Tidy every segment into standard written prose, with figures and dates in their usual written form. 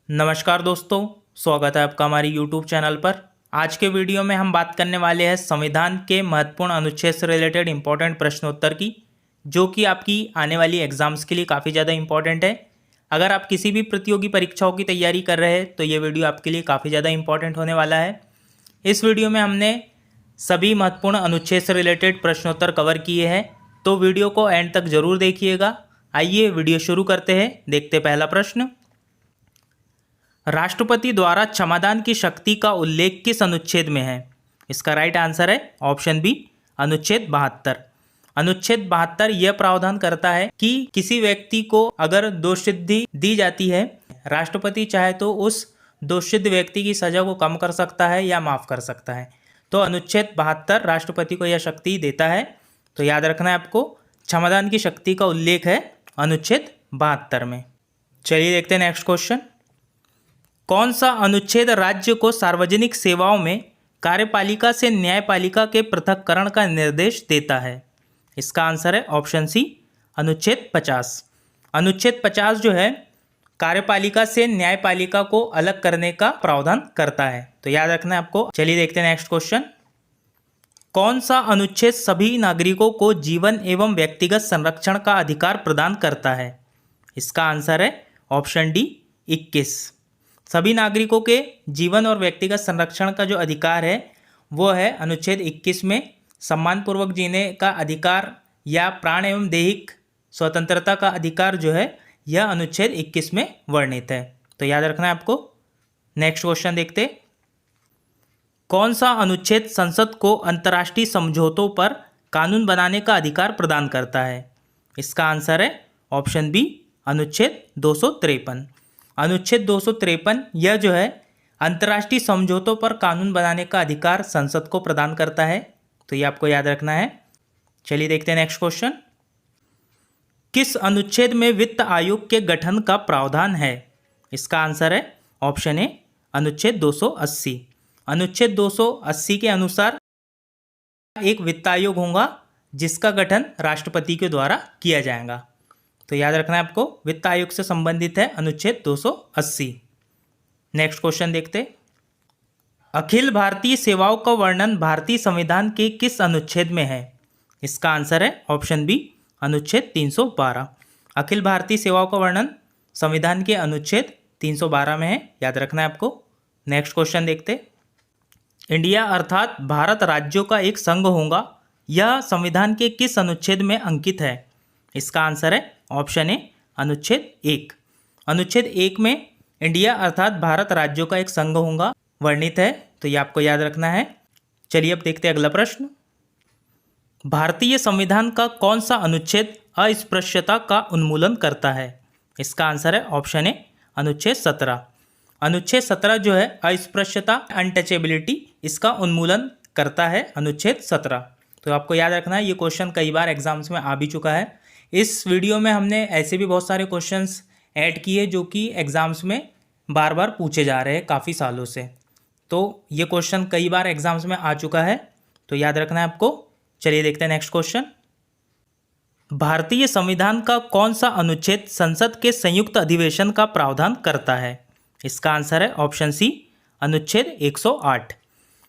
नमस्कार दोस्तों, स्वागत है आपका हमारी YouTube चैनल पर। आज के वीडियो में हम बात करने वाले हैं संविधान के महत्वपूर्ण अनुच्छेद से रिलेटेड इंपॉर्टेंट प्रश्नोत्तर की, जो कि आपकी आने वाली एग्जाम्स के लिए काफ़ी ज़्यादा इंपॉर्टेंट है। अगर आप किसी भी प्रतियोगी परीक्षाओं की तैयारी कर रहे हैं तो ये वीडियो आपके लिए काफ़ी ज़्यादा इंपॉर्टेंट होने वाला है। इस वीडियो में हमने सभी महत्वपूर्ण अनुच्छेद से रिलेटेड प्रश्नोत्तर कवर किए हैं, तो वीडियो को एंड तक जरूर देखिएगा। आइए वीडियो शुरू करते हैं। देखते पहला प्रश्न। राष्ट्रपति द्वारा क्षमादान की शक्ति का उल्लेख किस अनुच्छेद में है? इसका राइट आंसर है ऑप्शन बी, अनुच्छेद 72। अनुच्छेद 72 यह प्रावधान करता है कि किसी व्यक्ति को अगर दोषसिद्धि दी जाती है, राष्ट्रपति चाहे तो उस दोषसिद्ध व्यक्ति की सजा को कम कर सकता है या माफ कर सकता है। तो अनुच्छेद 72 राष्ट्रपति को यह शक्ति देता है। तो याद रखना है आपको, क्षमादान की शक्ति का उल्लेख है अनुच्छेद 72 में। चलिए देखते हैं नेक्स्ट क्वेश्चन। कौन सा अनुच्छेद राज्य को सार्वजनिक सेवाओं में कार्यपालिका से न्यायपालिका के पृथक्करण का निर्देश देता है? इसका आंसर है ऑप्शन सी, अनुच्छेद 50। अनुच्छेद 50 जो है कार्यपालिका से न्यायपालिका को अलग करने का प्रावधान करता है। तो याद रखना है आपको। चलिए देखते हैं नेक्स्ट क्वेश्चन। कौन सा अनुच्छेद सभी नागरिकों को जीवन एवं व्यक्तिगत संरक्षण का अधिकार प्रदान करता है? इसका आंसर है ऑप्शन डी, 21। सभी नागरिकों के जीवन और व्यक्तिगत संरक्षण का जो अधिकार है वो है अनुच्छेद 21 में। सम्मानपूर्वक जीने का अधिकार या प्राण एवं दैहिक स्वतंत्रता का अधिकार जो है यह अनुच्छेद 21 में वर्णित है। तो याद रखना है आपको। नेक्स्ट क्वेश्चन देखते। कौन सा अनुच्छेद संसद को अंतर्राष्ट्रीय समझौतों पर कानून बनाने का अधिकार प्रदान करता है? इसका आंसर है ऑप्शन बी, अनुच्छेद 253। अनुच्छेद 253 यह जो है अंतर्राष्ट्रीय समझौतों पर कानून बनाने का अधिकार संसद को प्रदान करता है। तो ये आपको याद रखना है। चलिए देखते हैं नेक्स्ट क्वेश्चन। किस अनुच्छेद में वित्त आयोग के गठन का प्रावधान है? इसका आंसर है ऑप्शन ए, अनुच्छेद 280। अनुच्छेद 280 के अनुसार एक वित्त आयोग होगा जिसका गठन राष्ट्रपति के द्वारा किया जाएगा। तो याद रखना है आपको, वित्त आयोग से संबंधित है अनुच्छेद 280। नेक्स्ट क्वेश्चन देखते। अखिल भारतीय सेवाओं का वर्णन भारतीय संविधान के किस अनुच्छेद में है? इसका आंसर है ऑप्शन बी, अनुच्छेद 312। अखिल भारतीय सेवाओं का वर्णन संविधान के अनुच्छेद 312 में है। याद रखना है आपको। नेक्स्ट क्वेश्चन देखते। इंडिया अर्थात भारत राज्यों का एक संघ होगा, यह संविधान के किस अनुच्छेद में अंकित है? इसका आंसर है ऑप्शन ए, अनुच्छेद 1। अनुच्छेद 1 में इंडिया अर्थात भारत राज्यों का एक संघ होगा वर्णित है। तो ये आपको याद रखना है। चलिए अब देखते हैं अगला प्रश्न। भारतीय संविधान का कौन सा अनुच्छेद अस्पृश्यता का उन्मूलन करता है? इसका आंसर है ऑप्शन ए, अनुच्छेद 17। अनुच्छेद 17 जो है अस्पृश्यता, अनटचेबिलिटी, इसका उन्मूलन करता है अनुच्छेद 17। तो आपको याद रखना है। ये क्वेश्चन कई बार एग्जाम्स में आ भी चुका है। इस वीडियो में हमने ऐसे भी बहुत सारे क्वेश्चंस ऐड किए जो कि एग्ज़ाम्स में बार बार पूछे जा रहे हैं काफ़ी सालों से। तो ये क्वेश्चन कई बार एग्जाम्स में आ चुका है, तो याद रखना है आपको। चलिए देखते हैं नेक्स्ट क्वेश्चन। भारतीय संविधान का कौन सा अनुच्छेद संसद के संयुक्त अधिवेशन का प्रावधान करता है? इसका आंसर है ऑप्शन सी, अनुच्छेद 108।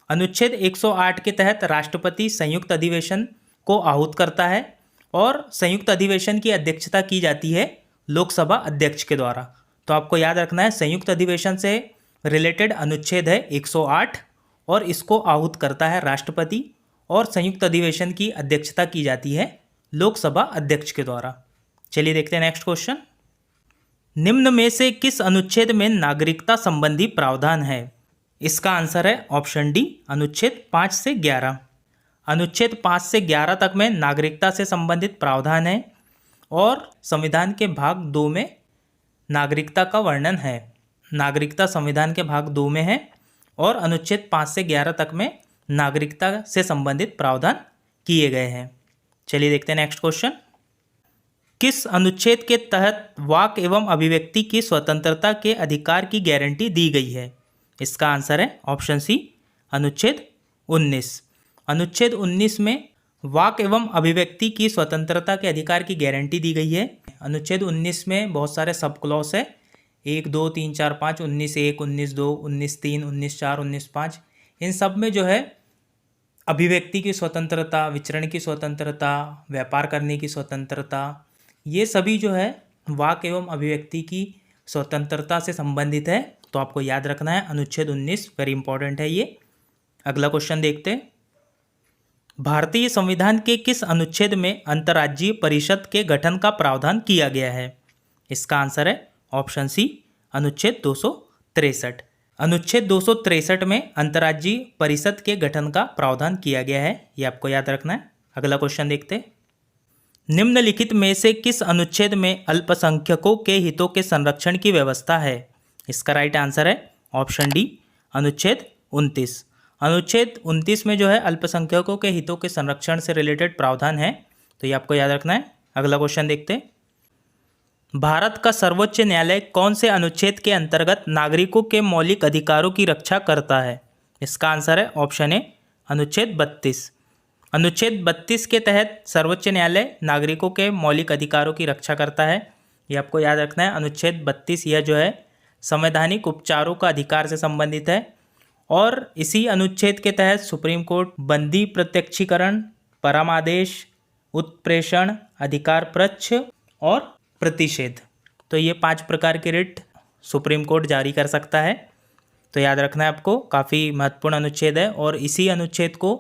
अनुच्छेद 108 के तहत राष्ट्रपति संयुक्त अधिवेशन को आहूत करता है और संयुक्त अधिवेशन की अध्यक्षता की जाती है लोकसभा अध्यक्ष के द्वारा। तो आपको याद रखना है, संयुक्त अधिवेशन से रिलेटेड अनुच्छेद है 108 और इसको आहूत करता है राष्ट्रपति और संयुक्त अधिवेशन की अध्यक्षता की जाती है लोकसभा अध्यक्ष के द्वारा। चलिए देखते हैं नेक्स्ट क्वेश्चन। निम्न में से किस अनुच्छेद में नागरिकता संबंधी प्रावधान है? इसका आंसर है ऑप्शन डी, अनुच्छेद 5 से 11। अनुच्छेद 5 से 11 तक में नागरिकता से संबंधित प्रावधान है और संविधान के भाग 2 में नागरिकता का वर्णन है। नागरिकता संविधान के भाग 2 में है और अनुच्छेद 5 से 11 तक में नागरिकता से संबंधित प्रावधान किए गए हैं। चलिए देखते हैं नेक्स्ट क्वेश्चन। किस अनुच्छेद के तहत वाक एवं अभिव्यक्ति की स्वतंत्रता के अधिकार की गारंटी दी गई है? इसका आंसर है ऑप्शन सी, अनुच्छेद 19। अनुच्छेद 19 में वाक एवं अभिव्यक्ति की स्वतंत्रता के अधिकार की गारंटी दी गई है। अनुच्छेद 19 में बहुत सारे सब क्लॉज है। 1, 2, 3, 4, 5, 19(1), 19(2), 19(3), 19(4), 19(5), इन सब में जो है अभिव्यक्ति की स्वतंत्रता, विचरण की स्वतंत्रता, व्यापार करने की स्वतंत्रता, ये सभी जो है वाक एवं अभिव्यक्ति की स्वतंत्रता से संबंधित है। तो आपको याद रखना है अनुच्छेद 19 वेरी इंपॉर्टेंट है ये। अगला क्वेश्चन देखते हैं, भारतीय संविधान के किस अनुच्छेद में अंतर्राज्यीय परिषद के गठन का प्रावधान किया गया है? इसका आंसर है ऑप्शन सी, अनुच्छेद 263। अनुच्छेद 263 में अंतर्राज्यीय परिषद के गठन का प्रावधान किया गया है, ये आपको याद रखना है। अगला क्वेश्चन देखते हैं, निम्नलिखित में से किस अनुच्छेद में अल्पसंख्यकों के हितों के संरक्षण की व्यवस्था है? इसका राइट आंसर है ऑप्शन डी, अनुच्छेद 29। अनुच्छेद 29 में जो है अल्पसंख्यकों के हितों के संरक्षण से रिलेटेड प्रावधान है, तो ये आपको याद रखना है। अगला क्वेश्चन देखते हैं, भारत का सर्वोच्च न्यायालय कौन से अनुच्छेद के अंतर्गत नागरिकों के मौलिक अधिकारों की रक्षा करता है? इसका आंसर है ऑप्शन ए, अनुच्छेद 32। अनुच्छेद 32 के तहत सर्वोच्च न्यायालय नागरिकों के मौलिक अधिकारों की रक्षा करता है, ये आपको याद रखना है। अनुच्छेद 32 यह जो है संवैधानिक उपचारों का अधिकार से संबंधित है, और इसी अनुच्छेद के तहत सुप्रीम कोर्ट बंदी प्रत्यक्षीकरण, परामादेश, उत्प्रेषण, अधिकार पक्ष और प्रतिषेध, तो ये 5 प्रकार के रिट सुप्रीम कोर्ट जारी कर सकता है। तो याद रखना है आपको, काफ़ी महत्वपूर्ण अनुच्छेद है, और इसी अनुच्छेद को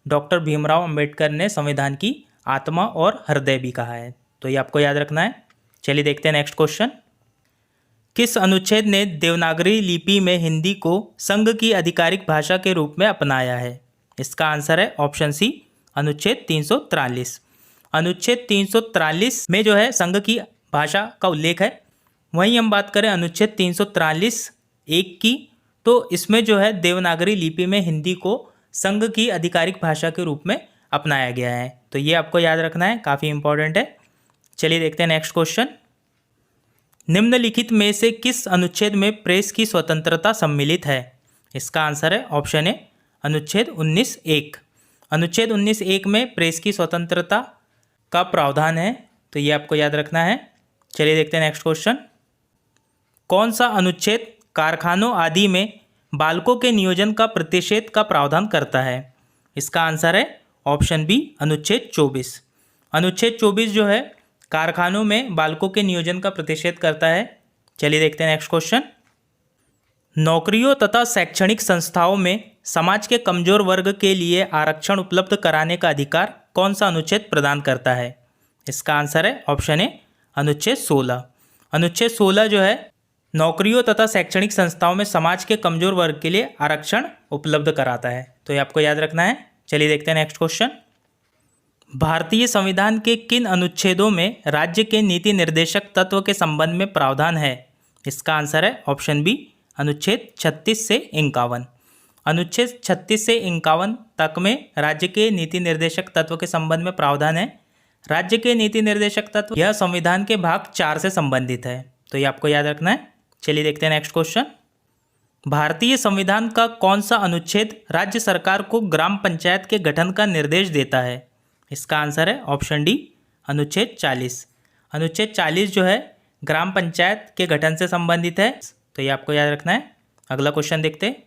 डॉक्टर भीमराव अंबेडकर ने संविधान की आत्मा और हृदय भी कहा है, तो ये आपको याद रखना है। चलिए देखते हैं नेक्स्ट क्वेश्चन, किस अनुच्छेद ने देवनागरी लिपि में हिंदी को संघ की आधिकारिक भाषा के रूप में अपनाया है? इसका आंसर है ऑप्शन सी, अनुच्छेद 343। अनुच्छेद 343 में जो है संघ की भाषा का उल्लेख है। वहीं हम बात करें अनुच्छेद 343(1) की, तो इसमें जो है देवनागरी लिपि में हिंदी को संघ की आधिकारिक भाषा के रूप में अपनाया गया है, तो ये आपको याद रखना है, काफ़ी इंपॉर्टेंट है। चलिए देखते हैं नेक्स्ट क्वेश्चन, निम्नलिखित में से किस अनुच्छेद में प्रेस की स्वतंत्रता सम्मिलित है? इसका आंसर है ऑप्शन ए, अनुच्छेद 19(1). अनुच्छेद 19(1) में प्रेस की स्वतंत्रता का प्रावधान है, तो ये आपको याद रखना है। चलिए देखते हैं नेक्स्ट क्वेश्चन, कौन सा अनुच्छेद कारखानों आदि में बालकों के नियोजन का प्रतिषेध का प्रावधान करता है? इसका आंसर है ऑप्शन बी, अनुच्छेद 24। अनुच्छेद 24 जो है कारखानों में बालकों के नियोजन का प्रतिषेध करता है। चलिए देखते हैं नेक्स्ट क्वेश्चन, नौकरियों तथा शैक्षणिक संस्थाओं में समाज के कमजोर वर्ग के लिए आरक्षण उपलब्ध कराने का अधिकार कौन सा अनुच्छेद प्रदान करता है? इसका आंसर है ऑप्शन ए, अनुच्छेद 16। अनुच्छेद 16 जो है नौकरियों तथा शैक्षणिक संस्थाओं में समाज के कमजोर वर्ग के लिए आरक्षण उपलब्ध कराता है, तो ये आपको याद रखना है। चलिए देखते हैं नेक्स्ट क्वेश्चन, भारतीय संविधान के किन अनुच्छेदों में राज्य के नीति निर्देशक तत्व के संबंध में प्रावधान है? इसका आंसर है ऑप्शन बी, अनुच्छेद 36 से 51। अनुच्छेद 36 से 51 तक में राज्य के नीति निर्देशक तत्व के संबंध में प्रावधान है। राज्य के नीति निर्देशक तत्व यह संविधान के भाग 4 से संबंधित है, तो ये आपको याद रखना है। चलिए देखते हैं नेक्स्ट क्वेश्चन, भारतीय संविधान का कौन सा अनुच्छेद राज्य सरकार को ग्राम पंचायत के गठन का निर्देश देता है? इसका आंसर है ऑप्शन डी, अनुच्छेद 40। अनुच्छेद 40 जो है ग्राम पंचायत के गठन से संबंधित है, तो ये आपको याद रखना है। अगला क्वेश्चन देखते हैं,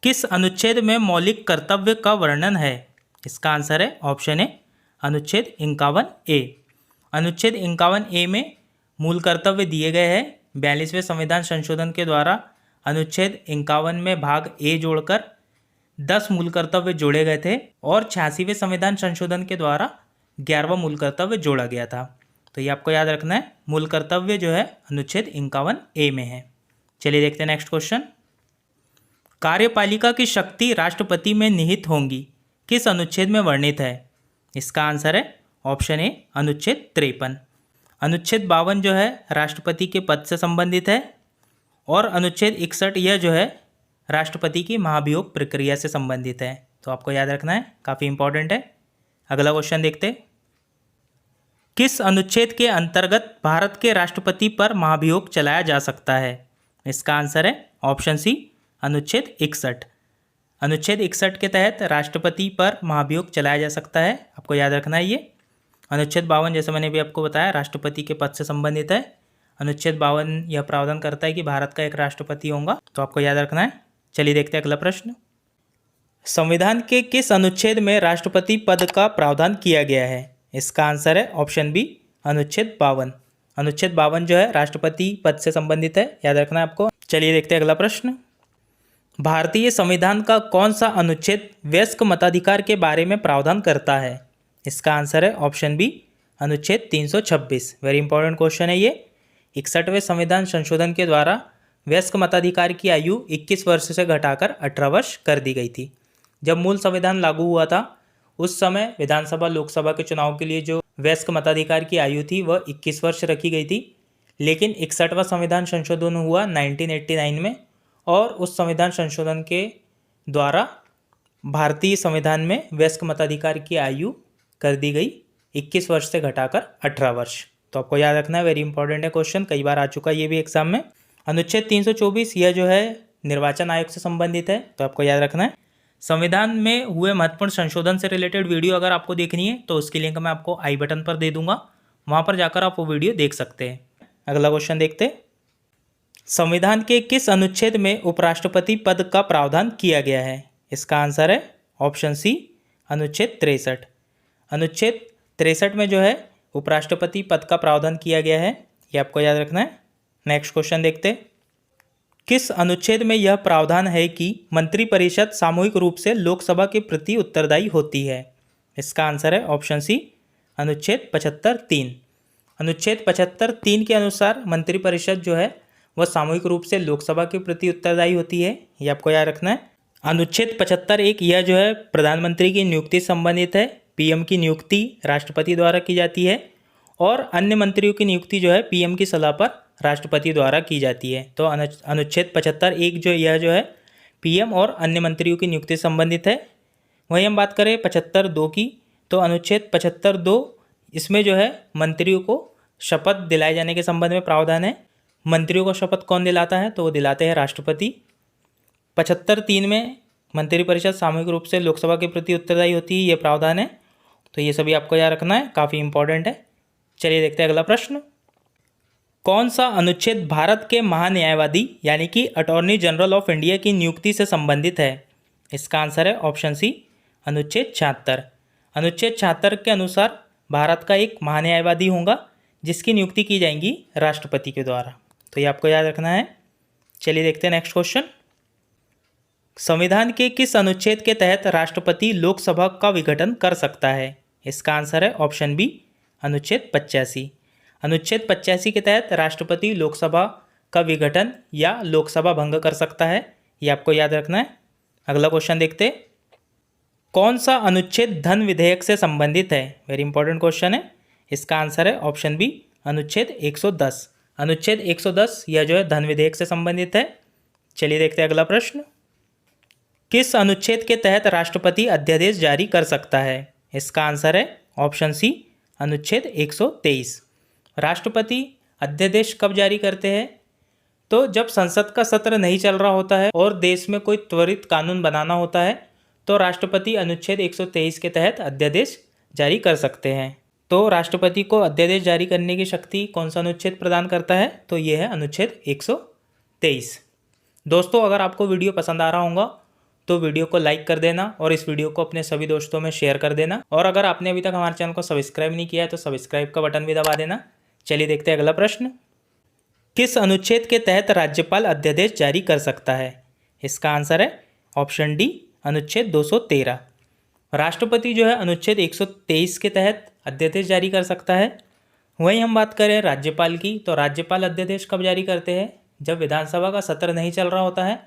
किस अनुच्छेद में मौलिक कर्तव्य का वर्णन है? इसका आंसर है ऑप्शन ए, अनुच्छेद 51(a). अनुच्छेद 51(a) में मूल कर्तव्य दिए गए हैं। 42वें संविधान संशोधन के द्वारा अनुच्छेद 51 में भाग ए जोड़कर 10 मूल कर्तव्य जोड़े गए थे, और 86वें संविधान संशोधन के द्वारा 11वां मूल कर्तव्य जोड़ा गया था, तो ये आपको याद रखना है। मूल कर्तव्य जो है अनुच्छेद 51(a) में है। चलिए देखते हैं नेक्स्ट क्वेश्चन, कार्यपालिका की शक्ति राष्ट्रपति में निहित होंगी किस अनुच्छेद में वर्णित है? इसका आंसर है ऑप्शन ए, अनुच्छेद 53। अनुच्छेद 52 जो है राष्ट्रपति के पद से संबंधित है, और अनुच्छेद 61 यह जो है राष्ट्रपति की महाभियोग प्रक्रिया से संबंधित है, तो आपको याद रखना है, काफ़ी इंपॉर्टेंट है। अगला क्वेश्चन देखते हैं, किस अनुच्छेद के अंतर्गत भारत के राष्ट्रपति पर महाभियोग चलाया जा सकता है? इसका आंसर है ऑप्शन सी, अनुच्छेद 61। अनुच्छेद 61 के तहत राष्ट्रपति पर महाभियोग चलाया जा सकता है, आपको याद रखना है ये। अनुच्छेद 52 जैसे मैंने भी आपको बताया राष्ट्रपति के पद से संबंधित है। अनुच्छेद 52 यह प्रावधान करता है कि भारत का एक राष्ट्रपति होगा, तो आपको याद रखना है। चलिए देखते हैं अगला प्रश्न। संविधान के किस अनुच्छेद में राष्ट्रपति पद का प्रावधान किया गया है? इसका आंसर है ऑप्शन बी, अनुच्छेद 52। अनुच्छेद 52 जो है राष्ट्रपति पद से संबंधित है, याद रखना है आपको। चलिए देखते हैं अगला प्रश्न। भारतीय संविधान का कौन सा अनुच्छेद वयस्क मताधिकार के बारे में प्रावधान करता है? इसका आंसर है ऑप्शन बी, अनुच्छेद 326। वेरी इंपॉर्टेंट क्वेश्चन है ये। 61वें संविधान संशोधन के द्वारा वयस्क मताधिकार की आयु 21 वर्ष से घटाकर 18 वर्ष कर दी गई थी। जब मूल संविधान लागू हुआ था उस समय विधानसभा लोकसभा के चुनाव के लिए जो वयस्क मताधिकार की आयु थी वह 21 वर्ष रखी गई थी, लेकिन 61वां संविधान संशोधन हुआ 1989 में, और उस संविधान संशोधन के द्वारा भारतीय संविधान में वयस्क मताधिकार की आयु कर दी गई 21 वर्ष से घटाकर 18 वर्ष। तो आपको याद रखना है, वेरी इंपॉर्टेंट है क्वेश्चन, कई बार आ चुका है ये भी एग्जाम में। अनुच्छेद 324 यह जो है निर्वाचन आयोग से संबंधित है, तो आपको याद रखना है। संविधान में हुए महत्वपूर्ण संशोधन से रिलेटेड वीडियो अगर आपको देखनी है तो उसकी लिंक मैं आपको आई बटन पर दे दूंगा, वहाँ पर जाकर आप वो वीडियो देख सकते हैं। अगला क्वेश्चन देखते हैं। संविधान के किस अनुच्छेद में उपराष्ट्रपति पद का प्रावधान किया गया है? इसका आंसर है ऑप्शन सी, अनुच्छेद 63। अनुच्छेद 63 में जो है उपराष्ट्रपति पद का प्रावधान किया गया है, ये आपको याद रखना है। नेक्स्ट क्वेश्चन देखते हैं। किस अनुच्छेद में यह प्रावधान है कि मंत्रिपरिषद सामूहिक रूप से लोकसभा के प्रति उत्तरदायी होती है? इसका आंसर है ऑप्शन सी, अनुच्छेद 75(3). अनुच्छेद 75(3) के अनुसार मंत्रिपरिषद जो है वह सामूहिक रूप से लोकसभा के प्रति उत्तरदायी होती है, ये आपको याद रखना है। अनुच्छेद 75(1) यह जो है प्रधानमंत्री की नियुक्ति संबंधित है। पीएम की नियुक्ति राष्ट्रपति द्वारा की जाती है और अन्य मंत्रियों की नियुक्ति जो है पीएम की सलाह पर राष्ट्रपति द्वारा की जाती है। तो अनुच्छेद 75(1) जो यह जो है पीएम और अन्य मंत्रियों की नियुक्ति संबंधित है। वहीं हम बात करें 75(2) की, तो अनुच्छेद 75(2) इसमें जो है मंत्रियों को शपथ दिलाए जाने के संबंध में प्रावधान है। मंत्रियों को शपथ कौन दिलाता है? तो वो दिलाते हैं राष्ट्रपति। 75(3) में मंत्रिपरिषद सामूहिक रूप से लोकसभा के प्रति उत्तरदायी होती है, ये प्रावधान है। तो ये सभी आपको याद रखना है, काफ़ी इंपॉर्टेंट है। चलिए देखते हैं अगला प्रश्न। कौन सा अनुच्छेद भारत के महान्यायवादी यानी कि अटॉर्नी जनरल ऑफ इंडिया की नियुक्ति से संबंधित है? इसका आंसर है ऑप्शन सी, अनुच्छेद 76। अनुच्छेद 76 के अनुसार भारत का एक महान्यायवादी होगा जिसकी नियुक्ति की जाएगी राष्ट्रपति के द्वारा, तो ये आपको याद रखना है। चलिए देखते हैं नेक्स्ट क्वेश्चन। संविधान के किस अनुच्छेद के तहत राष्ट्रपति लोकसभा का विघटन कर सकता है? इसका आंसर है ऑप्शन बी, अनुच्छेद 85। अनुच्छेद 85 के तहत राष्ट्रपति लोकसभा का विघटन या लोकसभा भंग कर सकता है, ये आपको याद रखना है। अगला क्वेश्चन देखते हैं। कौन सा अनुच्छेद धन विधेयक से संबंधित है? वेरी इंपॉर्टेंट क्वेश्चन है। इसका आंसर है ऑप्शन बी, अनुच्छेद 110। अनुच्छेद 110 यह जो है धन विधेयक से संबंधित है। चलिए देखते हैं अगला प्रश्न। किस अनुच्छेद के तहत राष्ट्रपति अध्यादेश जारी कर सकता है? इसका आंसर है ऑप्शन सी, अनुच्छेद 123। राष्ट्रपति अध्यादेश कब जारी करते हैं? तो जब संसद का सत्र नहीं चल रहा होता है और देश में कोई त्वरित कानून बनाना होता है तो राष्ट्रपति अनुच्छेद 123 के तहत अध्यादेश जारी कर सकते हैं। तो राष्ट्रपति को अध्यादेश जारी करने की शक्ति कौन सा अनुच्छेद प्रदान करता है? तो ये है अनुच्छेद 123। दोस्तों, अगर आपको वीडियो पसंद आ रहा होगा तो वीडियो को लाइक कर देना और इस वीडियो को अपने सभी दोस्तों में शेयर कर देना, और अगर आपने अभी तक हमारे चैनल को सब्सक्राइब नहीं किया है तो सब्सक्राइब का बटन भी दबा देना। चलिए देखते हैं अगला प्रश्न। किस अनुच्छेद के तहत राज्यपाल अध्यादेश जारी कर सकता है? इसका आंसर है ऑप्शन डी, अनुच्छेद 213। राष्ट्रपति जो है अनुच्छेद 123 के तहत अध्यादेश जारी कर सकता है। वहीं हम बात करें राज्यपाल की, तो राज्यपाल अध्यादेश कब जारी करते हैं? जब विधानसभा का सत्र नहीं चल रहा होता है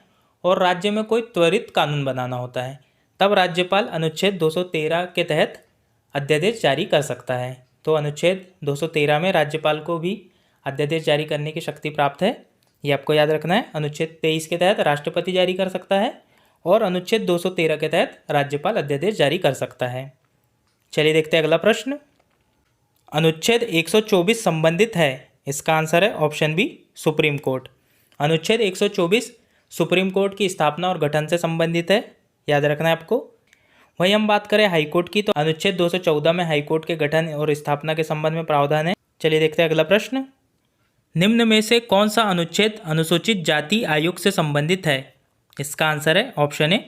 और राज्य में कोई त्वरित कानून बनाना होता है, तब राज्यपाल अनुच्छेद 213 के तहत अध्यादेश जारी कर सकता है। तो अनुच्छेद 213 में राज्यपाल को भी अध्यादेश जारी करने की शक्ति प्राप्त है, ये आपको याद रखना है। अनुच्छेद 23 के तहत राष्ट्रपति जारी कर सकता है और अनुच्छेद 213 के तहत राज्यपाल अध्यादेश जारी कर सकता है। चलिए देखते हैं अगला प्रश्न। अनुच्छेद 124 संबंधित है? इसका आंसर है ऑप्शन बी, सुप्रीम कोर्ट। अनुच्छेद 124 सुप्रीम कोर्ट की स्थापना और गठन से संबंधित है, याद रखना है आपको। वहीं हम बात करें हाईकोर्ट की, तो अनुच्छेद 214 में हाईकोर्ट के गठन और स्थापना के संबंध में प्रावधान है। चलिए देखते हैं अगला प्रश्न। निम्न में से कौन सा अनुच्छेद अनुसूचित जाति आयोग से संबंधित है? इसका आंसर है ऑप्शन ए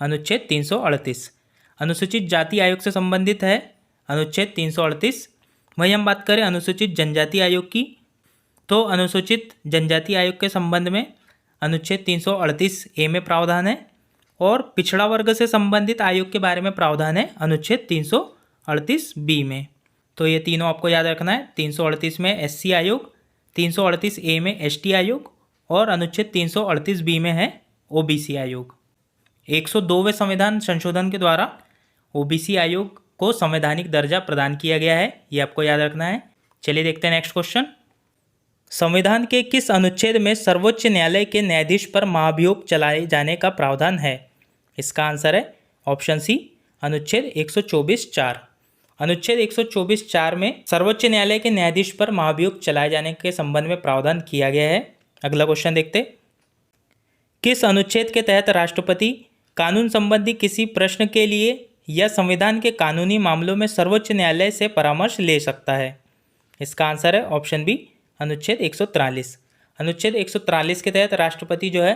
अनुच्छेद 338। अनुसूचित जाति आयोग से संबंधित है अनुच्छेद 338। वहीं हम बात करें अनुसूचित जनजाति आयोग की, तो अनुसूचित जनजाति आयोग के संबंध में अनुच्छेद 338 ए में प्रावधान है, और पिछड़ा वर्ग से संबंधित आयोग के बारे में प्रावधान है अनुच्छेद 338 बी में। तो ये तीनों आपको याद रखना है। 338 में एससी आयोग, 338 ए में एसटी आयोग, और अनुच्छेद 338 बी में है ओबीसी आयोग। 102वें संविधान संशोधन के द्वारा ओबीसी आयोग को संवैधानिक दर्जा प्रदान किया गया है, ये आपको याद रखना है। चलिए देखते हैं नेक्स्ट क्वेश्चन। संविधान के किस अनुच्छेद में सर्वोच्च न्यायालय के न्यायाधीश पर महाभियोग चलाए जाने का प्रावधान है? इसका आंसर है ऑप्शन सी अनुच्छेद 124(4). अनुच्छेद 124(4) में सर्वोच्च न्यायालय के न्यायाधीश पर महाभियोग चलाए जाने के संबंध में प्रावधान किया गया है। अगला क्वेश्चन देखते। किस अनुच्छेद के तहत राष्ट्रपति कानून संबंधी किसी प्रश्न के लिए या संविधान के कानूनी मामलों में सर्वोच्च न्यायालय से परामर्श ले सकता है? इसका आंसर है ऑप्शन बी अनुच्छेद 143। अनुच्छेद 143 के तहत राष्ट्रपति जो है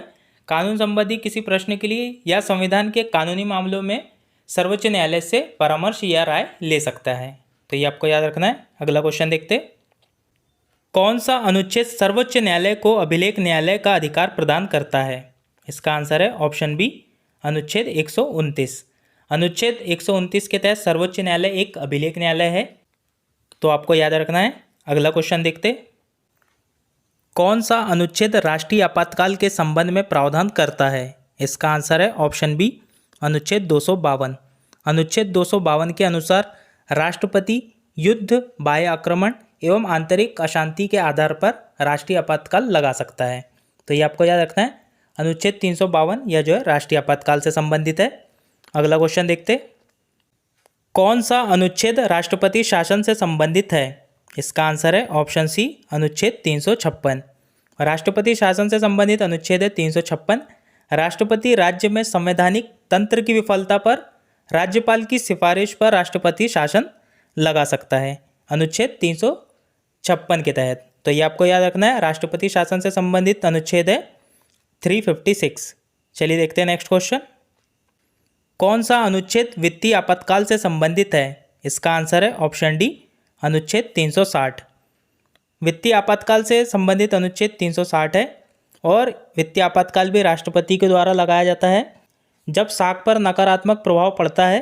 कानून संबंधी किसी प्रश्न के लिए या संविधान के कानूनी मामलों में सर्वोच्च न्यायालय से परामर्श या राय ले सकता है। तो ये आपको याद रखना है। अगला क्वेश्चन देखते। कौन सा अनुच्छेद सर्वोच्च न्यायालय को अभिलेख न्यायालय का अधिकार प्रदान करता है? इसका आंसर है ऑप्शन बी अनुच्छेद 129। अनुच्छेद 129 के तहत सर्वोच्च न्यायालय एक अभिलेख न्यायालय है, तो आपको याद रखना है। अगला क्वेश्चन देखते। कौन सा अनुच्छेद राष्ट्रीय आपातकाल के संबंध में प्रावधान करता है? इसका आंसर है ऑप्शन बी अनुच्छेद 252। अनुच्छेद 252 के अनुसार राष्ट्रपति युद्ध, बाह्य आक्रमण एवं आंतरिक अशांति के आधार पर राष्ट्रीय आपातकाल लगा सकता है। तो ये आपको याद रखना है। अनुच्छेद 352 यह जो है राष्ट्रीय आपातकाल से संबंधित है। अगला क्वेश्चन देखते। कौन सा अनुच्छेद राष्ट्रपति शासन से संबंधित है? इसका आंसर है ऑप्शन सी अनुच्छेद 356। राष्ट्रपति शासन से संबंधित अनुच्छेद है 356। राष्ट्रपति राज्य में संवैधानिक तंत्र की विफलता पर राज्यपाल की सिफारिश पर राष्ट्रपति शासन लगा सकता है अनुच्छेद 356 के तहत। तो ये आपको याद रखना है। राष्ट्रपति शासन से संबंधित अनुच्छेद है 356। चलिए देखते हैं नेक्स्ट क्वेश्चन। कौन सा अनुच्छेद वित्तीय आपातकाल से संबंधित है? इसका आंसर है ऑप्शन डी अनुच्छेद 360। वित्तीय आपातकाल से संबंधित अनुच्छेद 360 है, और वित्तीय आपातकाल भी राष्ट्रपति के द्वारा लगाया जाता है। जब साख पर नकारात्मक प्रभाव पड़ता है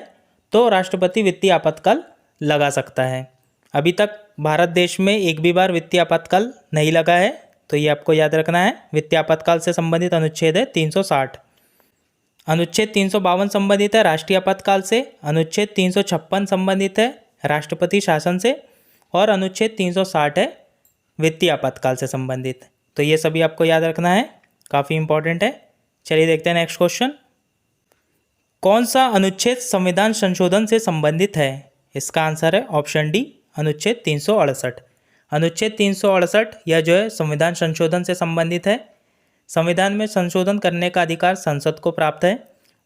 तो राष्ट्रपति वित्तीय आपातकाल लगा सकता है। अभी तक भारत देश में एक भी बार वित्तीय आपातकाल नहीं लगा है, तो ये आपको याद रखना है। वित्तीय आपातकाल से संबंधित अनुच्छेद है 360। अनुच्छेद 352 संबंधित है राष्ट्रीय आपातकाल से, अनुच्छेद 356 संबंधित है राष्ट्रपति शासन से, और अनुच्छेद 360 है वित्तीय आपातकाल से संबंधित। तो ये सभी आपको याद रखना है, काफ़ी इंपॉर्टेंट है। चलिए देखते हैं नेक्स्ट क्वेश्चन। कौन सा अनुच्छेद संविधान संशोधन से संबंधित है? इसका आंसर है ऑप्शन डी अनुच्छेद 368। अनुच्छेद 368 यह जो है संविधान संशोधन से संबंधित है। संविधान में संशोधन करने का अधिकार संसद को प्राप्त है,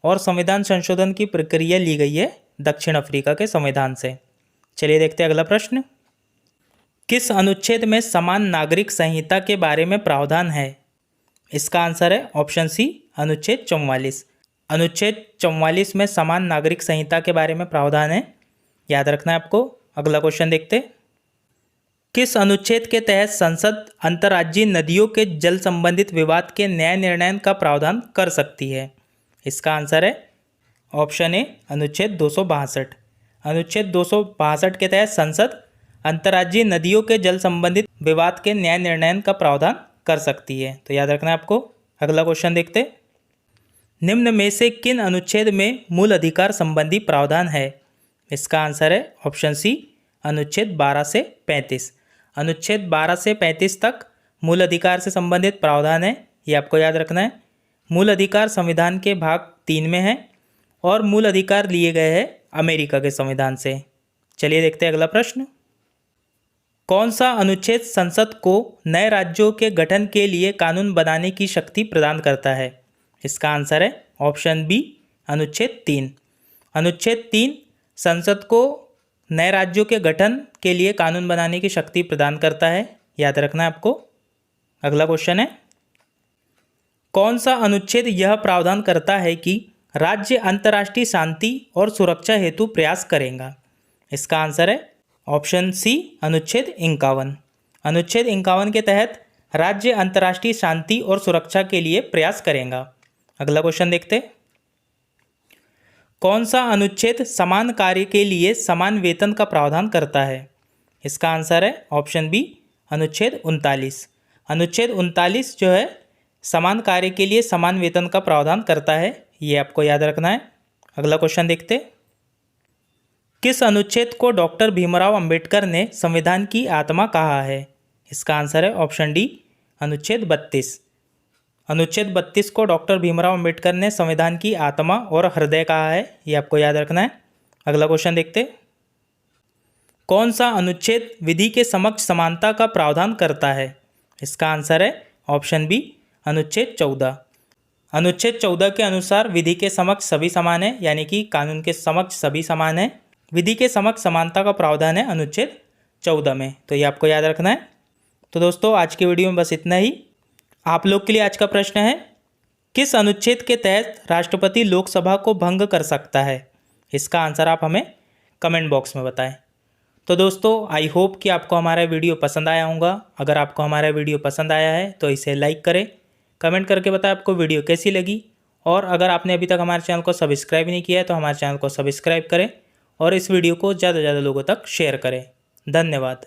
और संविधान संशोधन की प्रक्रिया ली गई है दक्षिण अफ्रीका के संविधान से। चलिए देखते हैं अगला प्रश्न। किस अनुच्छेद में समान नागरिक संहिता के बारे में प्रावधान है? इसका आंसर है ऑप्शन सी अनुच्छेद 44। अनुच्छेद 44 में समान नागरिक संहिता के बारे में प्रावधान है, याद रखना है आपको। अगला क्वेश्चन देखते। किस अनुच्छेद के तहत संसद अंतर्राज्यीय नदियों के जल संबंधित विवाद के न्याय निर्णय का प्रावधान कर सकती है? इसका आंसर है ऑप्शन ए अनुच्छेद 262। अनुच्छेद 262 के तहत संसद अंतर्राज्यीय नदियों के जल संबंधित विवाद के न्याय निर्णय का प्रावधान कर सकती है, तो याद रखना है आपको। अगला क्वेश्चन देखते। निम्न में से किन अनुच्छेद में मूल अधिकार संबंधी प्रावधान है? इसका आंसर है ऑप्शन सी अनुच्छेद 12 से 35। अनुच्छेद 12 से 35 तक मूल अधिकार से संबंधित प्रावधान है, ये आपको याद रखना है। मूल अधिकार संविधान के भाग 3 में है, और मूल अधिकार लिए गए हैं अमेरिका के संविधान से। चलिए देखते हैं अगला प्रश्न। कौन सा अनुच्छेद संसद को नए राज्यों के गठन के लिए कानून बनाने की शक्ति प्रदान करता है? इसका आंसर है ऑप्शन बी अनुच्छेद 3। अनुच्छेद 3 संसद को नए राज्यों के गठन के लिए कानून बनाने की शक्ति प्रदान करता है, याद रखना है आपको। अगला क्वेश्चन है, कौन सा अनुच्छेद यह प्रावधान करता है कि राज्य अंतर्राष्ट्रीय शांति और सुरक्षा हेतु प्रयास करेगा? इसका आंसर है ऑप्शन सी, अनुच्छेद 51। अनुच्छेद 51 के तहत राज्य अंतर्राष्ट्रीय शांति और सुरक्षा के लिए प्रयास करेगा। अगला क्वेश्चन देखते हैं, कौन सा अनुच्छेद समान कार्य के लिए समान वेतन का प्रावधान करता है? इसका आंसर है ऑप्शन बी, अनुच्छेद 39। अनुच्छेद 39 जो है समान कार्य के लिए समान वेतन का प्रावधान करता है, ये आपको याद रखना है। अगला क्वेश्चन देखते हैं, किस अनुच्छेद को डॉक्टर भीमराव अंबेडकर ने संविधान की आत्मा कहा है? इसका आंसर है ऑप्शन डी, अनुच्छेद 32। अनुच्छेद 32 को डॉक्टर भीमराव अंबेडकर ने संविधान की आत्मा और हृदय कहा है, ये आपको याद रखना है। अगला क्वेश्चन देखते हैं, कौन सा अनुच्छेद विधि के समक्ष समानता का प्रावधान करता है? इसका आंसर है ऑप्शन बी, अनुच्छेद 14। अनुच्छेद 14 के अनुसार विधि के समक्ष सभी समान है, यानी कि कानून के समक्ष सभी समान है। विधि के समक्ष समानता का प्रावधान है अनुच्छेद 14 में, तो ये आपको याद रखना है। तो दोस्तों आज की वीडियो में बस इतना ही। आप लोग के लिए आज का प्रश्न है, किस अनुच्छेद के तहत राष्ट्रपति लोकसभा को भंग कर सकता है? इसका आंसर आप हमें कमेंट बॉक्स में बताएं। तो दोस्तों आई होप कि आपको हमारा वीडियो पसंद आया होगा। अगर आपको हमारा वीडियो पसंद आया है तो इसे लाइक करें, कमेंट करके बताएं आपको वीडियो कैसी लगी, और अगर आपने अभी तक हमारे चैनल को सब्सक्राइब नहीं किया है तो हमारे चैनल को सब्सक्राइब करें और इस वीडियो को ज़्यादा से ज़्यादा लोगों तक शेयर करें। धन्यवाद।